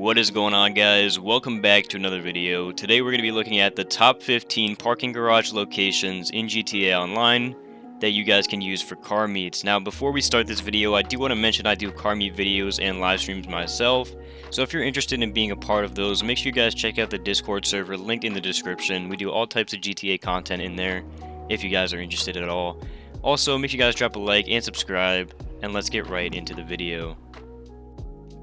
What is going on, guys? Welcome back to another video. Today we're going to be looking at the top 15 parking garage locations in GTA Online that you guys can use for car meets. Now, before we start this video, I do want to mention I do car meet videos and live streams myself. So if you're interested in being a part of those, make sure you guys check out the Discord server linked in the description. We do all types of GTA content in there if you guys are interested at all. Also, make sure you guys drop a like and subscribe, and let's get right into the video.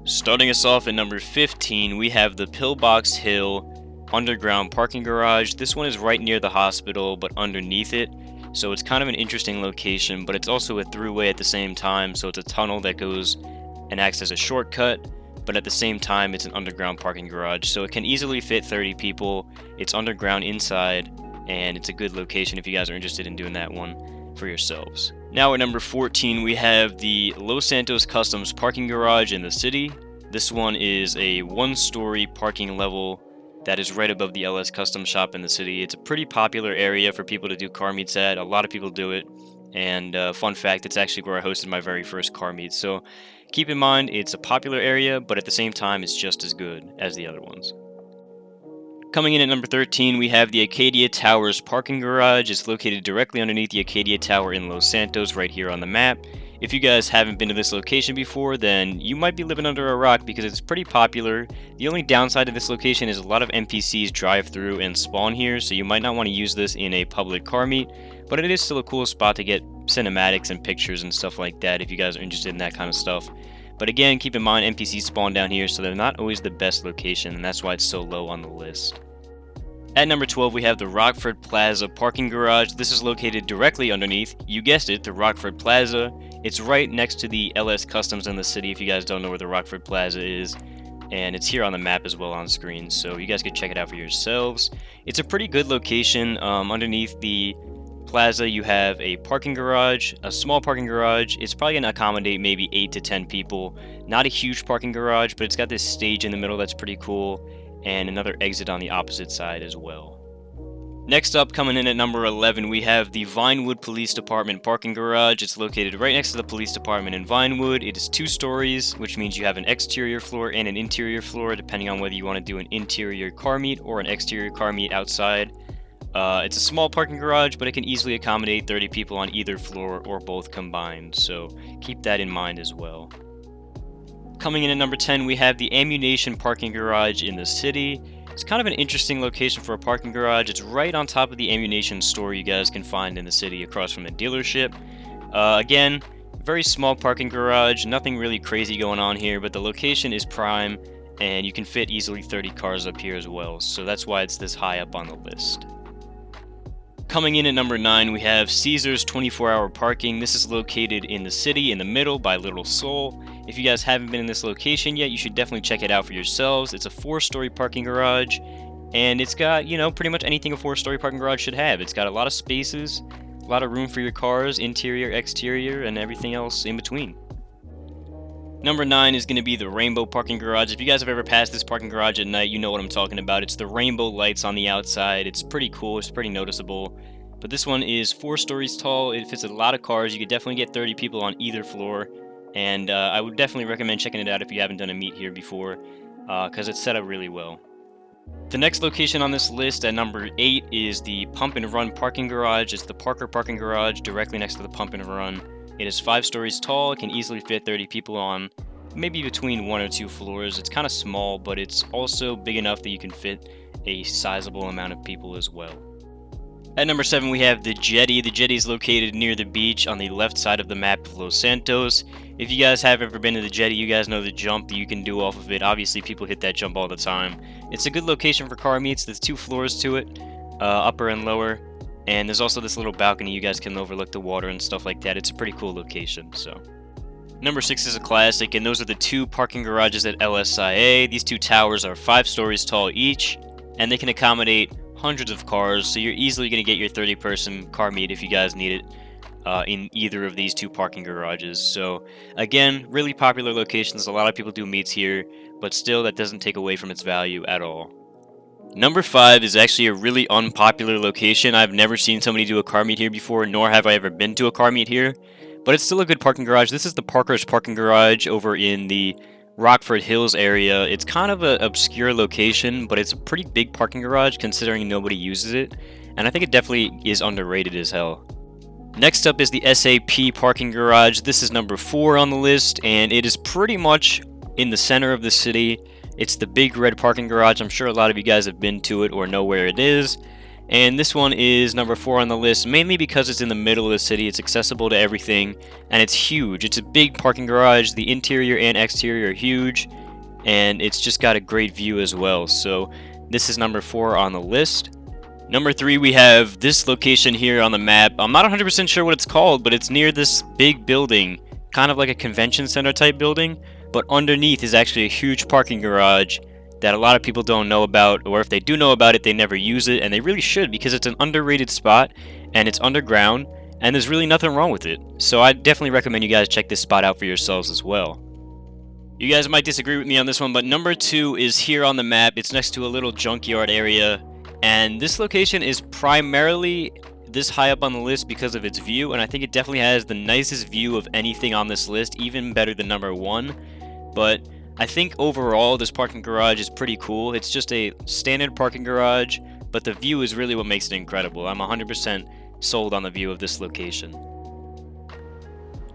Starting us off at number 15, we have the Pillbox Hill underground parking garage. This one is right near the hospital, but underneath it. So it's kind of an interesting location, but it's also a throughway at the same time. So it's a tunnel that goes and acts as a shortcut, but at the same time, it's an underground parking garage. So it can easily fit 30 people. It's underground inside, and it's a good location if you guys are interested in doing that one for yourselves. Now at number 14, we have the Santos Customs parking garage in the city. This one is a one-story parking level that is right above the LS Custom shop in the city. It's a pretty popular area for people to do car meets at. A lot of people do it. And fun fact, it's actually where I hosted my very first car meet. So keep in mind, it's a popular area, but at the same time, it's just as good as the other ones. Coming in at number 13, we have the Acadia Towers parking garage. It's located directly underneath the Acadia Tower in Los Santos right here on the map. If you guys haven't been to this location before, then you might be living under a rock because it's pretty popular. The only downside of this location is a lot of NPCs drive through and spawn here, so you might not want to use this in a public car meet, but it is still a cool spot to get cinematics and pictures and stuff like that if you guys are interested in that kind of stuff. But again, keep in mind NPCs spawn down here, so they're not always the best location, and that's why it's so low on the list. At number 12, we have the Rockford Plaza parking garage. This is located directly underneath, you guessed it, the Rockford Plaza. It's right next to the LS Customs in the city if you guys don't know where the Rockford Plaza is. And it's here on the map as well on screen, so you guys can check it out for yourselves. It's a pretty good location. Underneath the plaza, you have a parking garage, a small parking garage. It's probably going to accommodate maybe 8 to 10 people. Not a huge parking garage, but it's got this stage in the middle that's pretty cool, and another exit on the opposite side as well. Next up, coming in at number 11, we have the Vinewood Police Department parking garage. It's located right next to the police department in Vinewood. It is 2 stories, which means you have an exterior floor and an interior floor, depending on whether you want to do an interior car meet or an exterior car meet outside. It's a small parking garage, but it can easily accommodate 30 people on either floor or both combined, so keep that in mind as well. Coming in at number 10, we have the Ammunition parking garage in the city. It's kind of an interesting location for a parking garage. It's right on top of the ammunition store you guys can find in the city across from the dealership. Again, very small parking garage, nothing really crazy going on here, but the location is prime, and you can fit easily 30 cars up here as well, so that's why it's this high up on the list. Coming in at number 9, we have Caesars 24-hour parking. This is located in the city, in the middle, by Little Seoul. If you guys haven't been in this location yet, you should definitely check it out for yourselves. It's a 4-story parking garage, and it's got, pretty much anything a 4-story parking garage should have. It's got a lot of spaces, a lot of room for your cars, interior, exterior, and everything else in between. Number 9 is going to be the Rainbow parking garage. If you guys have ever passed this parking garage at night, you know what I'm talking about. It's the rainbow lights on the outside. It's pretty cool. It's pretty noticeable. But this one is 4 stories tall. It fits a lot of cars. You could definitely get 30 people on either floor. And I would definitely recommend checking it out if you haven't done a meet here before, because it's set up really well. The next location on this list at number 8 is the Pump and Run parking garage. It's the Parker parking garage directly next to the Pump and Run. It is 5 stories tall. It can easily fit 30 people on maybe between 1 or 2 floors. It's kind of small, but it's also big enough that you can fit a sizable amount of people as well. At number 7, we have the Jetty. The Jetty is located near the beach on the left side of the map of Los Santos. If you guys have ever been to the Jetty, you guys know the jump that you can do off of it. Obviously, people hit that jump all the time. It's a good location for car meets. There's 2 floors to it, upper and lower. And there's also this little balcony you guys can overlook the water and stuff like that. It's a pretty cool location, so. Number 6 is a classic, and those are the 2 parking garages at LSIA. These 2 towers are 5 stories tall each, and they can accommodate hundreds of cars, so you're easily going to get your 30-person car meet if you guys need it in either of these 2 parking garages. So, again, really popular locations. A lot of people do meets here, but still, that doesn't take away from its value at all. Number 5 is actually a really unpopular location. I've never seen somebody do a car meet here before, nor have I ever been to a car meet here. But it's still a good parking garage. This is the Parker's parking garage over in the Rockford Hills area. It's kind of an obscure location, but it's a pretty big parking garage considering nobody uses it, and I think it definitely is underrated as hell. Next up is the SAP parking garage. This is number 4 on the list, and it is pretty much in the center of the city. It's the big red parking garage. I'm sure a lot of you guys have been to it or know where it is. And this one is number 4 on the list, mainly because it's in the middle of the city. It's accessible to everything, and it's huge. It's a big parking garage. The interior and exterior are huge, and it's just got a great view as well. So this is number 4 on the list. Number 3, we have this location here on the map. I'm not 100% sure what it's called, but it's near this big building, kind of like a convention center type building, but underneath is actually a huge parking garage that a lot of people don't know about, or if they do know about it, they never use it, and they really should, because it's an underrated spot, and it's underground, and there's really nothing wrong with it. So I definitely recommend you guys check this spot out for yourselves as well. You guys might disagree with me on this one, but number 2 is here on the map. It's next to a little junkyard area, and this location is primarily this high up on the list because of its view, and I think it definitely has the nicest view of anything on this list, even better than number 1, but I think overall this parking garage is pretty cool. It's just a standard parking garage, but the view is really what makes it incredible. I'm 100% sold on the view of this location.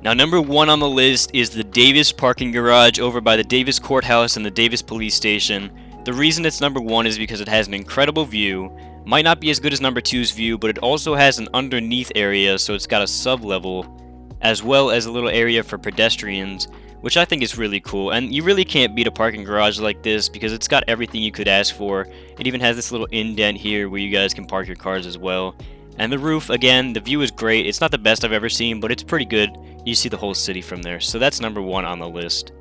Now, number 1 on the list is the Davis parking garage over by the Davis Courthouse and the Davis Police Station. The reason it's number 1 is because it has an incredible view. Might not be as good as number 2's view, but it also has an underneath area, so it's got a sub-level, as well as a little area for pedestrians, which I think is really cool. And you really can't beat a parking garage like this because it's got everything you could ask for. It even has this little indent here where you guys can park your cars as well. And the roof, again, the view is great. It's not the best I've ever seen, but it's pretty good. You see the whole city from there. So that's number 1 on the list.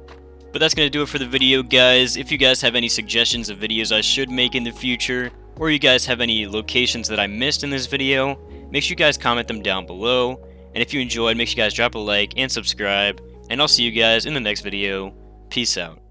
But that's going to do it for the video, guys. If you guys have any suggestions of videos I should make in the future, or you guys have any locations that I missed in this video, make sure you guys comment them down below. And if you enjoyed, make sure you guys drop a like and subscribe. And I'll see you guys in the next video. Peace out.